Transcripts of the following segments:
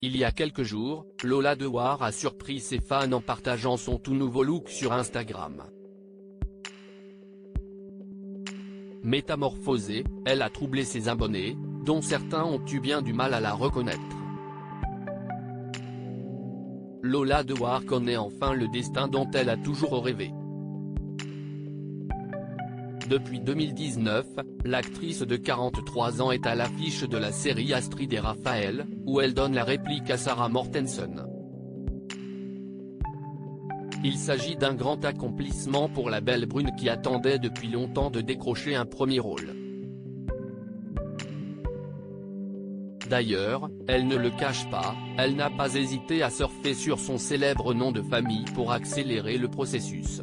Il y a quelques jours, Lola Dewar a surpris ses fans en partageant son tout nouveau look sur Instagram. Métamorphosée, elle a troublé ses abonnés, dont certains ont eu bien du mal à la reconnaître. Lola Dewar connaît enfin le destin dont elle a toujours rêvé. Depuis 2019, l'actrice de 43 ans est à l'affiche de la série Astrid et Raphaël, où elle donne la réplique à Sarah Mortensen. Il s'agit d'un grand accomplissement pour la belle brune qui attendait depuis longtemps de décrocher un premier rôle. D'ailleurs, elle ne le cache pas, elle n'a pas hésité à surfer sur son célèbre nom de famille pour accélérer le processus.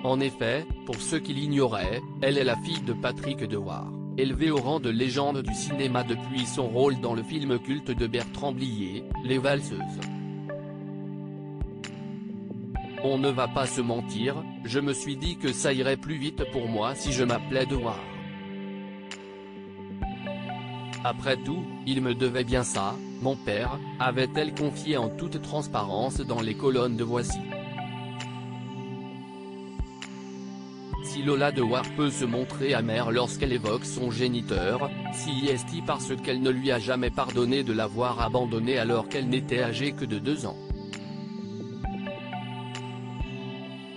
En effet, pour ceux qui l'ignoraient, elle est la fille de Patrick Dewar, élevée au rang de légende du cinéma depuis son rôle dans le film culte de Bertrand Blier, Les Valseuses. On ne va pas se mentir, je me suis dit que ça irait plus vite pour moi si je m'appelais Dewar. Après tout, il me devait bien ça, mon père, avait-elle confié en toute transparence dans les colonnes de Voici. Si Lola Dewar peut se montrer amère lorsqu'elle évoque son géniteur, si est-il parce qu'elle ne lui a jamais pardonné de l'avoir abandonné alors qu'elle n'était âgée que de 2 ans.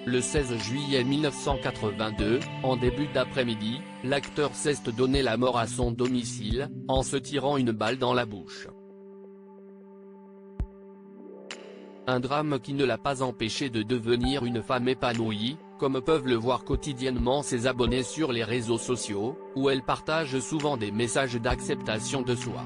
Le 16 juillet 1982, en début d'après-midi, l'acteur s'est donné la mort à son domicile, en se tirant une balle dans la bouche. Un drame qui ne l'a pas empêché de devenir une femme épanouie, comme peuvent le voir quotidiennement ses abonnés sur les réseaux sociaux, où elle partage souvent des messages d'acceptation de soi.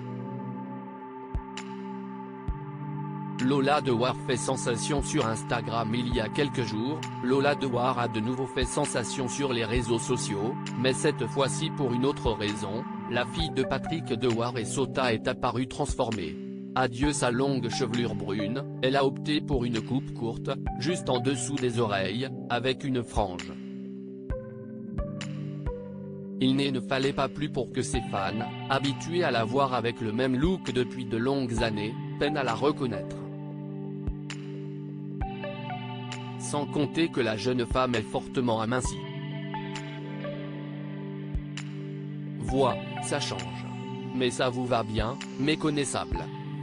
Lola Dewar fait sensation sur Instagram il y a quelques jours. Lola Dewar a de nouveau fait sensation sur les réseaux sociaux, mais cette fois-ci pour une autre raison, la fille de Patrick Dewar et Sota est apparue transformée. Adieu sa longue chevelure brune, elle a opté pour une coupe courte, juste en dessous des oreilles, avec une frange. Il ne fallait pas plus pour que ses fans, habitués à la voir avec le même look depuis de longues années, peinent à la reconnaître. Sans compter que la jeune femme est fortement amincie. Voix, ça change. Mais ça vous va bien, méconnaissable.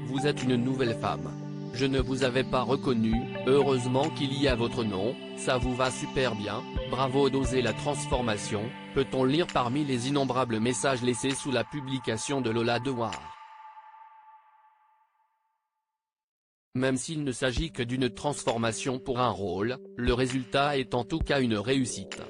Vous êtes une nouvelle femme. Je ne vous avais pas reconnu, heureusement qu'il y a votre nom, ça vous va super bien, bravo d'oser la transformation, peut-on lire parmi les innombrables messages laissés sous la publication de Lola Dewar. Même s'il ne s'agit que d'une transformation pour un rôle, le résultat est en tout cas une réussite.